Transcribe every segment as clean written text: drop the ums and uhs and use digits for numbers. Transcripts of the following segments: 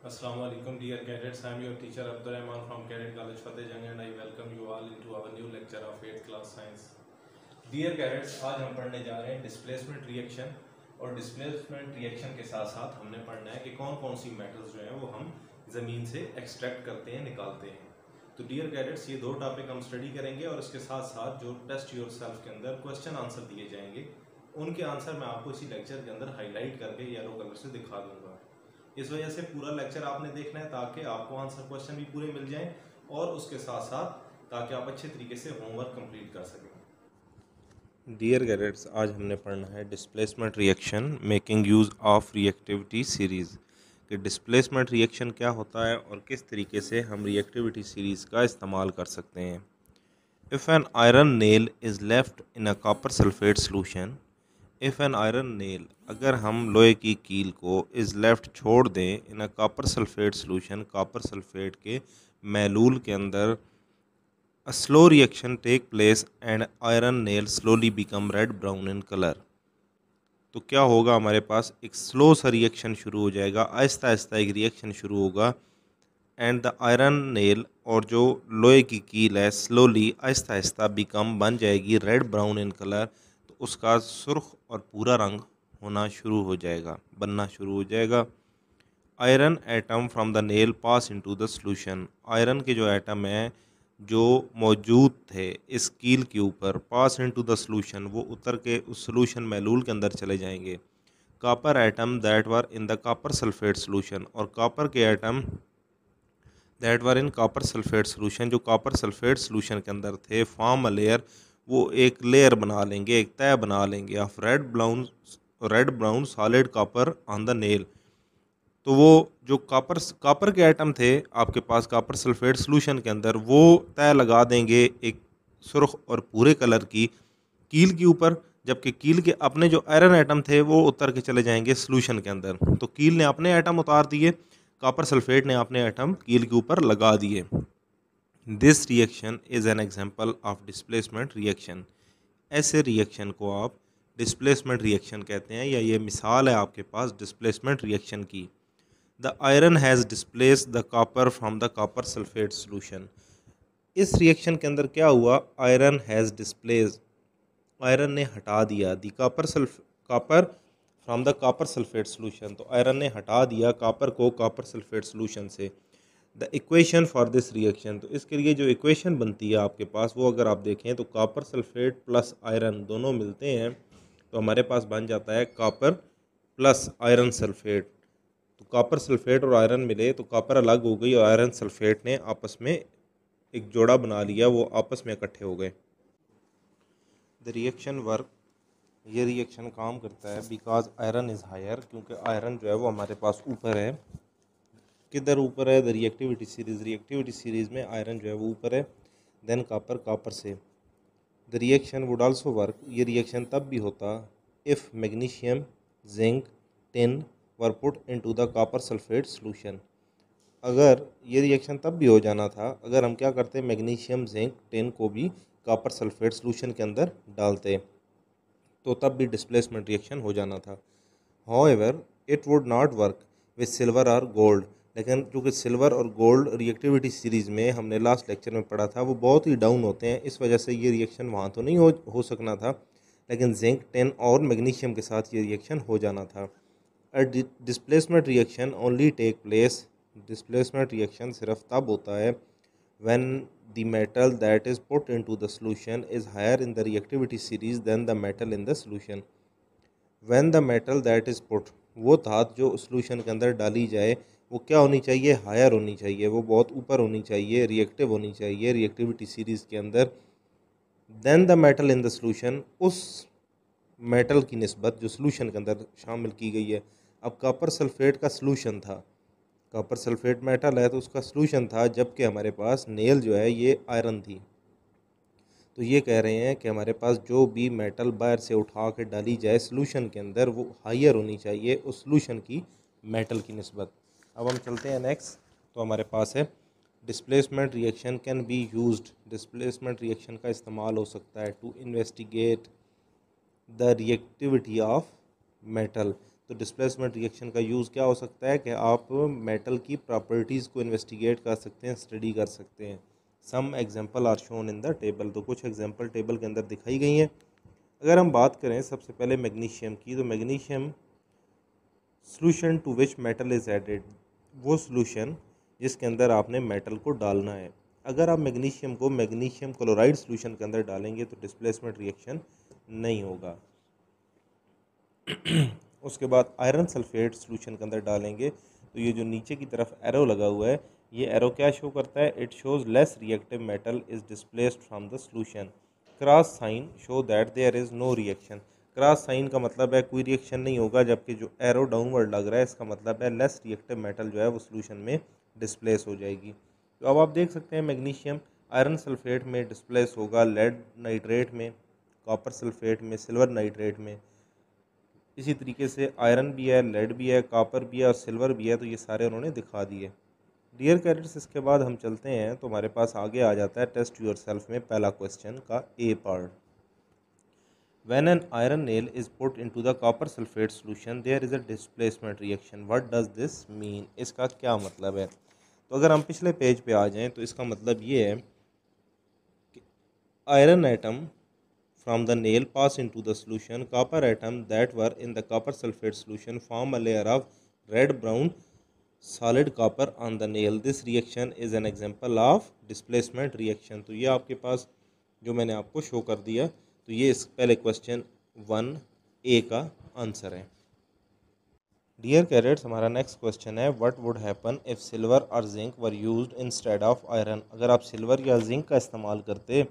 Assalamu alaikum dear cadets. I am your teacher Abdul Rahman from Cadet College Fateh Jang and I welcome you all into our new lecture of 8th class science. Dear cadets, आज हम पढ़ने जा रहे हैं displacement reaction और displacement reaction के साथ साथ हमने पढ़ना है कि कौन कौन सी मेटल्स जो हैं वो हम ज़मीन से एक्सट्रैक्ट करते हैं, निकालते हैं। तो डियर कैडेट्स, ये दो टॉपिक हम स्टडी करेंगे और इसके साथ साथ जो टेस्ट योरसेल्फ के अंदर क्वेश्चन आंसर दिए जाएंगे उनके आंसर मैं आपको इसी लेक्चर के अंदर हाईलाइट करके येलो कलर से दिखा दूंगा। इस वजह से पूरा लेक्चर आपने देखना है ताकि आपको आंसर क्वेश्चन भी पूरे मिल जाएं और उसके साथ साथ ताकि आप अच्छे तरीके से होमवर्क कंप्लीट कर सकें। डियर कैडेट्स, आज हमने पढ़ना है displacement reaction making use of reactivity series कि डिस्प्लेसमेंट रिएक्शन क्या होता है और किस तरीके से हम रिएक्टिविटी सीरीज़ का इस्तेमाल कर सकते हैं। If an iron nail is left in a copper sulphate solution, if an iron nail, अगर हम लोहे की कील को इज़ लेफ्ट छोड़ दें in a copper sulphate solution, copper sulphate के महलूल के अंदर, a slow reaction take place and iron nail slowly become red brown in colour. तो क्या होगा, हमारे पास एक स्लो सा रिएक्शन शुरू हो जाएगा, आहिस्ता आहिस्ता एक रिएक्शन शुरू होगा एंड द आयरन नेल, और जो लोहे की कील है स्लोली आहिस्ता आहिस्ता बिकम बन जाएगी रेड ब्राउन इन कलर। तो उसका सुर्ख और पूरा रंग होना शुरू हो जाएगा, बनना शुरू हो जाएगा। Iron atom from the nail pass into the solution, iron के जो एटम हैं जो मौजूद थे इस कील के ऊपर, पास इनटू द सॉल्यूशन, वो उतर के उस सॉल्यूशन महलूल के अंदर चले जाएंगे। Copper atom that were in the copper sulphate solution, और कॉपर के atom that were in copper sulphate solution, जो कॉपर सल्फेट सोल्यूशन के अंदर थे, फॉर्म अ लेयर, वो एक लेयर बना लेंगे, एक तय बना लेंगे of red brown solid copper on the nail. तो वो जो कॉपर के आइटम थे आपके पास कॉपर सल्फेट सोल्यूशन के अंदर, वो तय लगा देंगे एक सुर्ख और पूरे कलर की कील के ऊपर, जबकि कील के अपने जो आयरन आइटम थे वो उतर के चले जाएंगे सोल्यूशन के अंदर। तो कील ने अपने आइटम उतार दिए, कॉपर सल्फेट ने अपने आइटम कील के ऊपर लगा दिए। This reaction is an example of displacement reaction, ऐसे रिएक्शन को आप डिस्प्लेसमेंट रिएक्शन कहते हैं, या ये मिसाल है आपके पास डिस्प्लेसमेंट रिएक्शन की। The iron has displace the copper from the copper sulphate solution, इस रिएक्शन के अंदर क्या हुआ, आयरन हैज़ डिस्प्लेस, आयरन ने हटा दिया the copper from the copper sulphate solution, तो आयरन ने हटा दिया कॉपर को कॉपर सल्फेट सोल्यूशन से। The equation for this reaction, तो इसके लिए जो इक्वेशन बनती है आपके पास, वो अगर आप देखें तो कॉपर सल्फेट प्लस आयरन दोनों मिलते हैं तो हमारे पास बन जाता है कॉपर प्लस आयरन सल्फेट। तो कॉपर सल्फेट और आयरन मिले तो कॉपर अलग हो गई और आयरन सल्फेट ने आपस में एक जोड़ा बना लिया, वो आपस में इकट्ठे हो गए। द रिएक्शन वर्क, ये रिएक्शन काम करता है बिकॉज आयरन इज़ हायर, क्योंकि आयरन जो है वो हमारे पास ऊपर है। किधर ऊपर है, द रिएक्टिविटी सीरीज़ में आयरन जो है वो ऊपर है, देन कॉपर, कॉपर से। The reaction would also work, ये रिएक्शन तब भी होता if magnesium, zinc, tin were put into the copper sulphate solution, अगर ये रिएक्शन तब भी हो जाना था अगर हम क्या करते, मैग्नीशियम, जिंक, टिन को भी कॉपर सल्फेट सोल्यूशन के अंदर डालते, तो तब भी डिस्प्लेसमेंट रिएक्शन हो जाना था। However it would not work with silver और गोल्ड, लेकिन चूँकि सिल्वर और गोल्ड रिएक्टिविटी सीरीज़ में हमने लास्ट लेक्चर में पढ़ा था वो बहुत ही डाउन होते हैं, इस वजह से ये रिएक्शन वहाँ तो नहीं हो सकना था, लेकिन जिंक, टिन और मैग्नीशियम के साथ ये रिएक्शन हो जाना था। Displacement reaction only take place, displacement reaction सिर्फ तब होता है when the metal that is put into the solution is higher in the reactivity series than the metal in the solution। when the metal that is put, वो धात जो solution के अंदर डाली जाए वो क्या होनी चाहिए, हायर होनी चाहिए, वो बहुत ऊपर होनी चाहिए, रिएक्टिव होनी चाहिए रिएक्टिविटी सीरीज़ के अंदर, then the metal in the solution, उस मेटल की निस्बत जो सॉल्यूशन के अंदर शामिल की गई है। अब कॉपर सल्फेट का सॉल्यूशन था, कॉपर सल्फेट मेटल है तो उसका सॉल्यूशन था, जबकि हमारे पास नेल जो है ये आयरन थी। तो ये कह रहे हैं कि हमारे पास जो भी मेटल बाहर से उठा के डाली जाए सॉल्यूशन के अंदर वो हायर होनी चाहिए उस सॉल्यूशन की मेटल की निस्बत। अब हम चलते हैं नेक्स्ट, तो हमारे पास है displacement reaction can be used, displacement reaction का इस्तेमाल हो सकता है to investigate the reactivity of metal, तो डिस्प्लेसमेंट रिएक्शन का यूज़ क्या हो सकता है कि आप मेटल की प्रॉपर्टीज़ को इन्वेस्टिगेट कर सकते हैं, स्टडी कर सकते हैं। Some example are shown in the table, तो कुछ एग्जांपल टेबल के अंदर दिखाई गई हैं। अगर हम बात करें सबसे पहले मैग्नीशियम की, तो magnesium solution to which metal is added, वो सॉल्यूशन जिसके अंदर आपने मेटल को डालना है। अगर आप मैग्नीशियम को मैग्नीशियम क्लोराइड सॉल्यूशन के अंदर डालेंगे तो डिस्प्लेसमेंट रिएक्शन नहीं होगा। उसके बाद आयरन सल्फेट सॉल्यूशन के अंदर डालेंगे तो ये जो नीचे की तरफ एरो लगा हुआ है, ये एरो क्या शो करता है? It shows less reactive metal is displaced from the solution. Cross sign show that there is no reaction. Cross sign का मतलब है कोई रिएक्शन नहीं होगा, जबकि जो एरो डाउनवर्ड लग रहा है इसका मतलब है लेस रिएक्टिव मेटल जो है वो सॉल्यूशन में डिस्प्लेस हो जाएगी। तो अब आप देख सकते हैं मैग्नीशियम आयरन सल्फेट में डिस्प्लेस होगा, लेड नाइट्रेट में, कॉपर सल्फेट में, सिल्वर नाइट्रेट में। इसी तरीके से आयरन भी है, लेड भी है, कॉपर भी है और सिल्वर भी है, तो ये सारे उन्होंने दिखा दिए। डियर कैडेट्स, इसके बाद हम चलते हैं तो हमारे पास आगे आ जाता है टेस्ट योर सेल्फ में पहला क्वेश्चन का ए part. When an iron nail is put into the copper sulfate solution, there is a displacement reaction. What does this mean? इसका क्या मतलब है? तो अगर हम पिछले पेज पे आ जाएं तो इसका मतलब ये है कि iron atom from the nail pass into the solution. Copper atom that were in the copper sulfate solution form a layer of red brown solid copper on the nail. This reaction is an example of displacement reaction. तो ये आपके पास जो मैंने आपको show कर दिया, तो ये इस पहले क्वेश्चन 1A का आंसर है। डियर कैडेट्स, हमारा नेक्स्ट क्वेश्चन है what would happen if silver और zinc were used instead of iron. अगर आप सिल्वर या जिंक का इस्तेमाल करते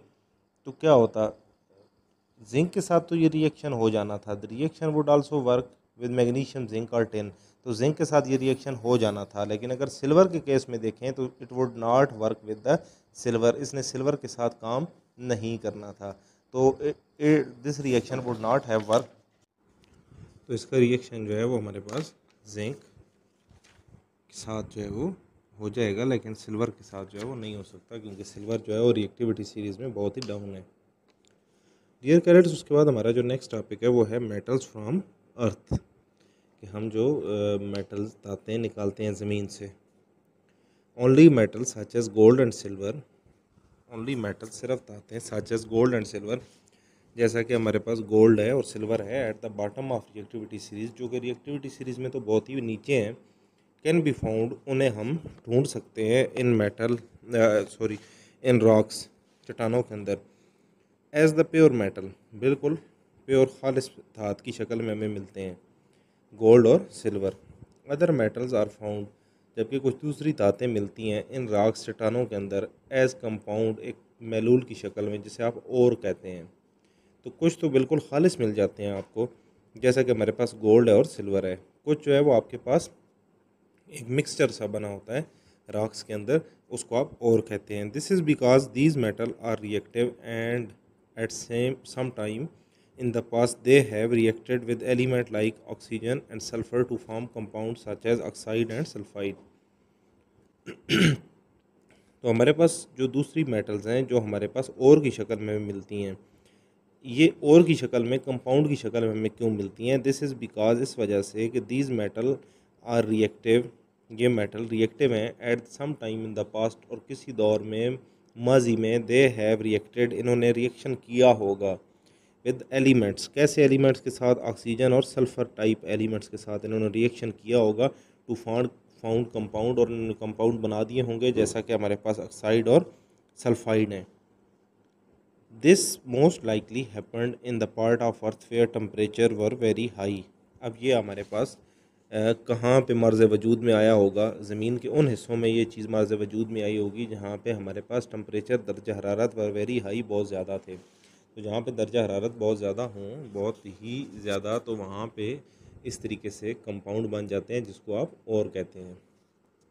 तो क्या होता? जिंक के साथ तो ये रिएक्शन हो जाना था, the reaction would also work with magnesium zinc और टिन, तो जिंक के साथ ये रिएक्शन हो जाना था। लेकिन अगर सिल्वर के केस में देखें तो it would not work with the silver, इसने सिल्वर के साथ काम नहीं करना था, तो this reaction would not have work. तो इसका रिएक्शन जो है वो हमारे पास जिंक के साथ जो है वो हो जाएगा, लेकिन सिल्वर के साथ जो है वो नहीं हो सकता, क्योंकि सिल्वर जो है वो रिएक्टिविटी सीरीज़ में बहुत ही डाउन है। डियर कैडेट्स, उसके बाद हमारा जो नेक्स्ट टॉपिक है वो है मेटल्स फ्रॉम अर्थ, कि हम जो मेटल्स धातें निकालते हैं ज़मीन से। Only metals such as gold and silver, only metal सिर्फ धातें such as gold and silver, जैसा कि हमारे पास गोल्ड है और सिल्वर है at the bottom of reactivity series, जो कि रिएक्टिविटी सीरीज़ में तो बहुत ही नीचे हैं, कैन बी फाउंड, उन्हें हम ढूंढ सकते हैं इन मेटल इन रॉक्स, चट्टानों के अंदर, एज द प्योर मेटल, बिल्कुल प्योर खालिस धात की शक्ल में हमें मिलते हैं गोल्ड और silver. Other metals are found, जबकि कुछ दूसरी धातें मिलती हैं इन रॉक्स, चट्टानों के अंदर, एज कंपाउंड, एक मेलूल की शक्ल में, जिसे आप ओर कहते हैं। तो कुछ तो बिल्कुल खालिस मिल जाते हैं आपको, जैसा कि हमारे पास गोल्ड है और सिल्वर है। कुछ जो है वो आपके पास एक मिक्सचर सा बना होता है रॉक्स के अंदर, उसको आप ओर कहते हैं। This is because these metal are reactive and at some time in the past they have reacted with element like oxygen and sulfur to form compounds such as oxide and sulfide। तो हमारे पास जो दूसरी metals हैं जो हमारे पास और की शक्ल में मिलती हैं, ये और की शक्ल में, कंपाउंड की शक्ल में हमें क्यों मिलती हैं? दिस इज़ बिकॉज, इस वजह से कि दीज मेटल आर रिएक्टिव, ये मेटल रिएक्टिव हैं at some time in the past, और किसी दौर में माजी में, दे हैव रिएक्टेड, इन्होंने रिएक्शन किया होगा विद एलिमेंट्स, कैसे एलिमेंट्स के साथ? ऑक्सीजन और सल्फ़र टाइप एलिमेंट्स के साथ इन्होंने रिएक्शन किया होगा टू फाउंड कंपाउंड, और इन्होंने कंपाउंड बना दिए होंगे, जैसा कि हमारे पास ऑक्साइड और सल्फाइड हैं। This most likely happened in the part of earth where temperature were very high. अब ये हमारे पास कहाँ पे मर्ज़ वजूद में आया होगा? ज़मीन के उन हिस्सों में ये चीज़ मर्ज़ वजूद में आई होगी जहाँ पे हमारे पास टेम्परेचर, दर्जा हरारत वर वेरी हाई, बहुत ज़्यादा थे। तो जहाँ पे दर्जा हरारत बहुत ज़्यादा हों, बहुत ही ज़्यादा, तो वहाँ पे इस तरीके से कंपाउंड बन जाते हैं जिसको आप और कहते हैं।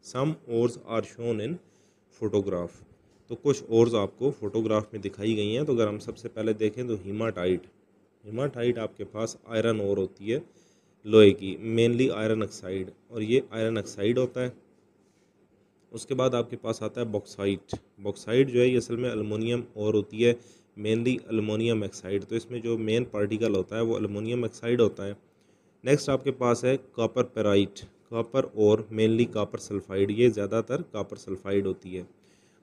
Some ores are shown in photograph, तो कुछ ओर्स आपको फोटोग्राफ में दिखाई गई हैं। तो अगर हम सबसे पहले देखें तो हीमाटाइट, हीमाटाइट आपके पास आयरन ओर होती है लोहे की, मेनली आयरन ऑक्साइड, और ये आयरन ऑक्साइड होता है। उसके बाद आपके पास आता है बॉक्साइट, बॉक्साइट जो है ये असल में अल्मोनियम और होती है, मेनली अल्मोनियम ऑक्साइड, तो इसमें जो मेन पार्टिकल होता है वो अल्मोनियम ऑक्साइड होता है। नेक्स्ट आपके पास है कॉपर पेराइट, कॉपर और मेनली कॉपर सल्फाइड, ये ज़्यादातर कॉपर सल्फाइड होती है।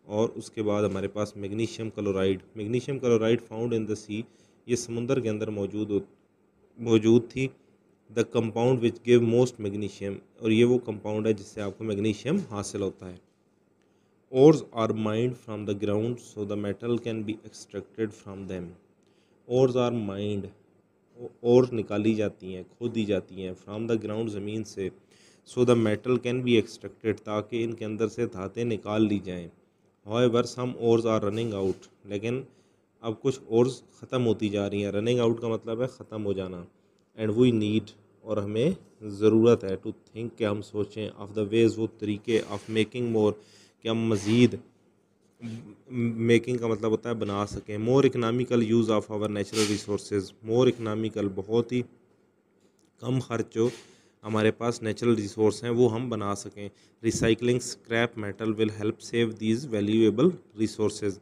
और उसके बाद हमारे पास magnesium chloride, magnesium chloride found in the sea, ये समुंदर के अंदर मौजूद थी। The compound which give most magnesium, और ये वो कंपाउंड है जिससे आपको मैग्नीशियम हासिल होता है। Ores are mined from the ground so the metal can be extracted from them. Ores are mined, ore निकाली जाती हैं, खोदी जाती हैं, फ्राम द ग्राउंड, ज़मीन से, so the metal can be extracted, ताकि इनके अंदर से धातें निकाल ली जाएँ। However some ores are running out, लेकिन अब कुछ ओर्स ख़त्म होती जा रही हैं। रनिंग आउट का मतलब है ख़त्म हो जाना। एंड वी नीड, और हमें ज़रूरत है, टू थिंक, कि हम सोचें, ऑफ़ द वेज़, वो तरीके, ऑफ़ मेकिंग मोर, कि हम मज़ीद, मेकिंग का मतलब होता है बना सकें, more economical use of our natural resources, more economical, बहुत ही कम खर्च जो हमारे पास नेचुरल रिसोर्स हैं वो हम बना सकें। Recycling scrap metal will help save these valuable resources,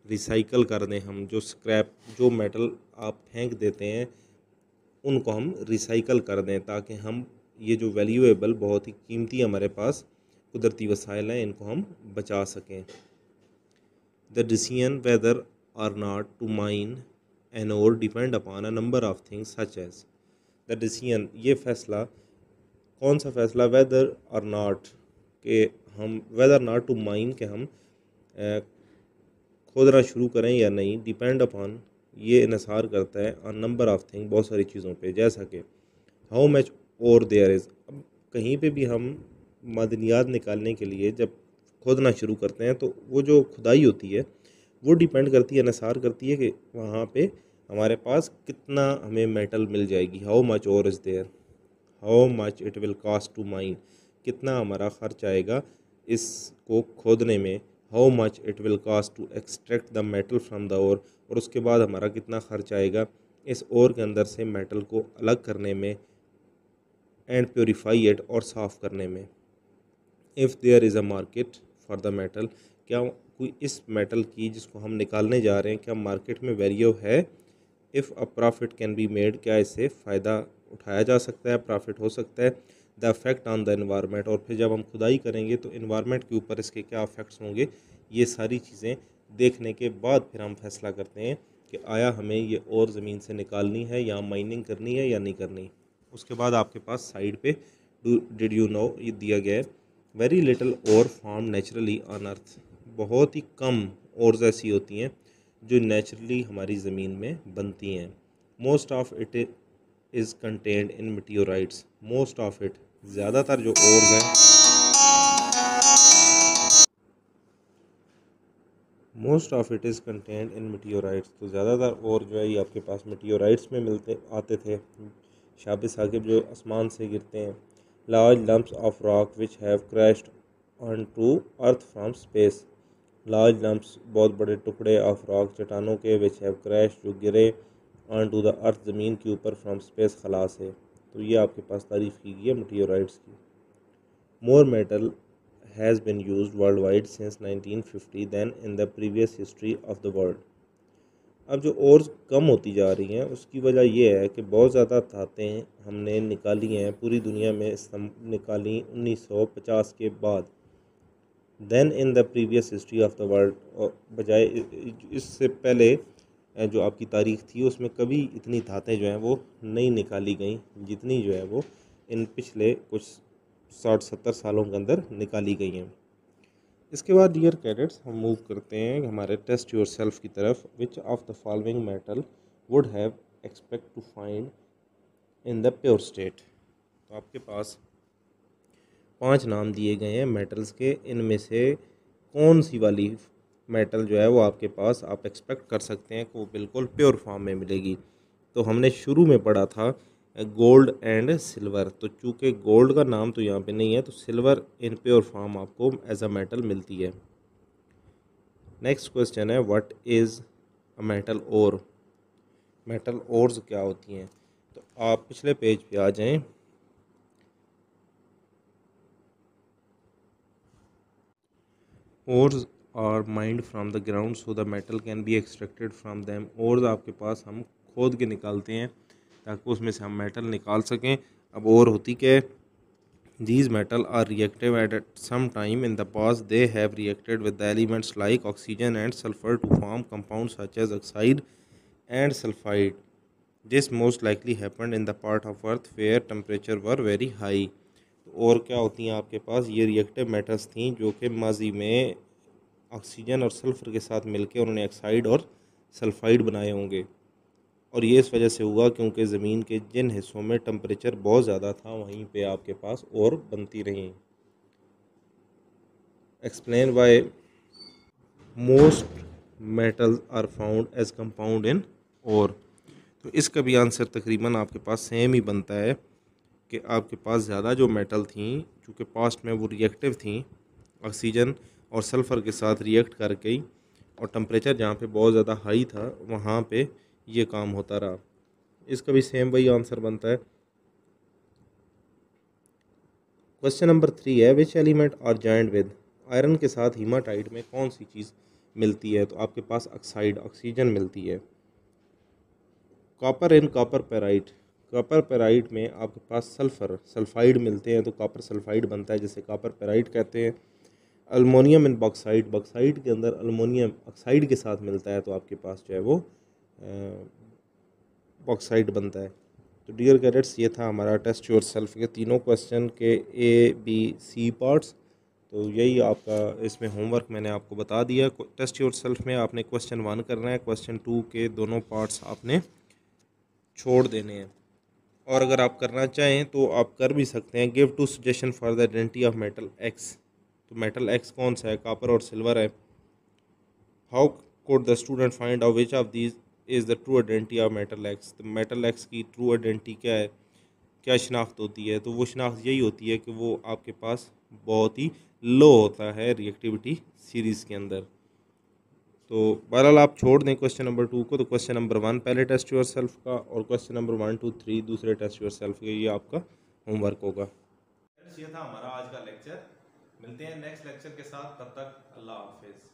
recycle कर दें हम, जो स्क्रैप, जो मेटल आप फेंक देते हैं उनको हम रिसाइकल कर दें, ताकि हम ये जो वैल्यूएबल, बहुत ही कीमती हमारे पास कुदरती वसाइल हैं, इनको हम बचा सकें। The decision whether or not to mine an ore depend upon a number of things such as. The decision, ये फ़ैसला, कौन सा फ़ैसला, वेदर और नॉट, के हम, वेदर नॉट टू माइन, के हम खोदना शुरू करें या नहीं, डिपेंड अपॉन, ये इन्हिसार करता है, ऑन नंबर ऑफ थिंग, बहुत सारी चीज़ों पे, जैसा कि हाउ मच और देयर इज़। अब कहीं पे भी हम मादनियात निकालने के लिए जब खोदना शुरू करते हैं तो वो जो खुदाई होती है वो डिपेंड करती है, इन्हिसार करती है कि वहाँ पे हमारे पास कितना हमें मेटल मिल जाएगी। How much ore is there, how much it will cost to mine, कितना हमारा ख़र्च आएगा इसको खोदने में। How much it will cost to extract the metal from the ore, और उसके बाद हमारा कितना ख़र्च आएगा इस ओर के अंदर से मेटल को अलग करने में, एंड प्योरीफाई इट, और साफ़ करने में। If there is a market for the metal, क्या कोई इस मेटल की जिसको हम निकालने जा रहे हैं, क्या मार्केट में वैल्यू है। If a profit can be made, क्या इससे फ़ायदा उठाया जा सकता है, प्रॉफिट हो सकता है। The affect on the environment, और फिर जब हम खुदाई करेंगे तो इन्वायरमेंट के ऊपर इसके क्या अफेक्ट्स होंगे, ये सारी चीज़ें देखने के बाद फिर हम फैसला करते हैं कि आया हमें ये और ज़मीन से निकालनी है, या माइनिंग करनी है या नहीं करनी। उसके बाद आपके पास साइड पे डिड यू नो, ये दिया गया है, वेरी लिटल और फॉर्म नेचुरली ऑन अर्थ, बहुत ही कम और ऐसी होती हैं जो नेचुरली हमारी ज़मीन में बनती हैं। Most of it is contained in meteorites, most of it, ज़्यादातर जो ओर्स हैं, most of it is contained in meteorites, तो ज़्यादातर और जो है ये आपके पास मीटियोराइट्स में मिलते आते थे, शाब साकिब, जो आसमान से गिरते हैं। Large lumps of rock which have crashed on to earth from space, large lumps, बहुत बड़े टुकड़े, ऑफ रॉक, चट्टानों के, विच हैव क्रैश, जो गिरे, ऑन टू द अर्थ, ज़मीन के ऊपर, फ्राम स्पेस, खला से। तो ये आपके पास तारीफ़ की गई है मीटियोराइट्स की। मोर metal has been used worldwide since 1950 than in the previous history of the world। अब जो और कम होती जा रही हैं उसकी वजह यह है कि बहुत ज़्यादा धातें हमने निकाली हैं पूरी दुनिया में, निकाली 1950 के बाद, than in the previous history of the world, और बजाय इससे पहले जो आपकी तारीख थी उसमें कभी इतनी धातें जो हैं वो नहीं निकाली गई जितनी जो है वो इन पिछले कुछ 60-70 सालों के अंदर निकाली गई हैं। इसके बाद डियर कैडेट्स हम मूव करते हैं हमारे टेस्ट योर सेल्फ की तरफ। Which of the following metal would have expect to find in the pure state. तो आपके पास 5 नाम दिए गए हैं मेटल्स के, इनमें से कौन सी वाली मेटल जो है वो आपके पास आप एक्सपेक्ट कर सकते हैं कि वो बिल्कुल प्योर फॉर्म में मिलेगी। तो हमने शुरू में पढ़ा था गोल्ड एंड सिल्वर, तो चूँकि गोल्ड का नाम तो यहाँ पे नहीं है तो सिल्वर इन प्योर फॉर्म आपको एज अ मेटल मिलती है। नेक्स्ट क्वेश्चन है what is a metal ore. Metal ores क्या होती हैं, तो आप पिछले पेज पे आ जाएं। Ores are mined from the ground so the metal can be extracted from them. Ores आपके पास हम खोद के निकालते हैं ताकि उसमें से हम मेटल निकाल सकें। अब और होती क्या है, these metal are reactive at some time in the past they have reacted with the elements like oxygen and sulfur to form compounds such as oxide and sulfide. This most likely happened in the part of earth where temperature were very high. और क्या होती हैं आपके पास, ये reactive metals थी जो कि माजी में ऑक्सीजन और सल्फ़र के साथ मिलकर उन्होंने ऑक्साइड और सल्फाइड बनाए होंगे, और ये इस वजह से हुआ क्योंकि ज़मीन के जिन हिस्सों में टेम्परेचर बहुत ज़्यादा था वहीं पे आपके पास और बनती रहीं। Explain why most metals are found as compound in ore. तो इसका भी आंसर तकरीबन आपके पास सेम ही बनता है कि आपके पास ज़्यादा जो मेटल थी चूँकि पास्ट में वो रिएक्टिव थी, ऑक्सीजन और सल्फ़र के साथ रिएक्ट कर गई, और टेम्परेचर जहाँ पे बहुत ज़्यादा हाई था वहाँ पे ये काम होता रहा। इसका भी सेम वही आंसर बनता है। क्वेश्चन नंबर 3 है, which element are joined with. Iron के साथ हीमाटाइट में कौन सी चीज़ मिलती है, तो आपके पास ऑक्साइड ऑक्सीजन मिलती है। कॉपर इन कॉपर पेराइट, कॉपर पेराइट में आपके पास सल्फ़र सल्फाइड मिलते हैं तो कॉपर सल्फाइड बनता है जिसे कॉपर पेराइट कहते हैं। अल्मोनियम इन बॉक्साइट, बॉक्साइट के अंदर अल्मोनियम ऑक्साइड के साथ मिलता है तो आपके पास जो है वो बॉक्साइट बनता है। तो डियर कैडेट्स, ये था हमारा टेस्ट योर सेल्फ के तीनों क्वेश्चन के A, B, C पार्ट्स। तो यही आपका इसमें होमवर्क मैंने आपको बता दिया। टेस्ट योर सेल्फ में आपने क्वेश्चन 1 करना है, क्वेश्चन 2 के दोनों पार्ट्स आपने छोड़ देने हैं, और अगर आप करना चाहें तो आप कर भी सकते हैं। Give 2 suggestion for the identity of metal x, तो मेटल एक्स कौन सा है, कॉपर और सिल्वर है। How could the student find out which of these is the true identity of metal X। तो मेटल एक्स की ट्रू आइडेंटिटी क्या है, क्या शनाख्त होती है, तो वो शनाख्त यही होती है कि वो आपके पास बहुत ही लो होता है रिएक्टिविटी सीरीज़ के अंदर। तो बहरहाल आप छोड़ दें क्वेश्चन नंबर 2 को। तो क्वेश्चन नंबर 1 पहले टेस्ट योर सेल्फ का, और क्वेश्चन नंबर 1, 2, 3 दूसरे टेस्ट योर सेल्फ के, ये आपका होमवर्क होगा। ये था हमारा आज का लेक्चर। मिलते हैं नेक्स्ट लेक्चर के साथ, तब तक अल्लाह हाफिज़।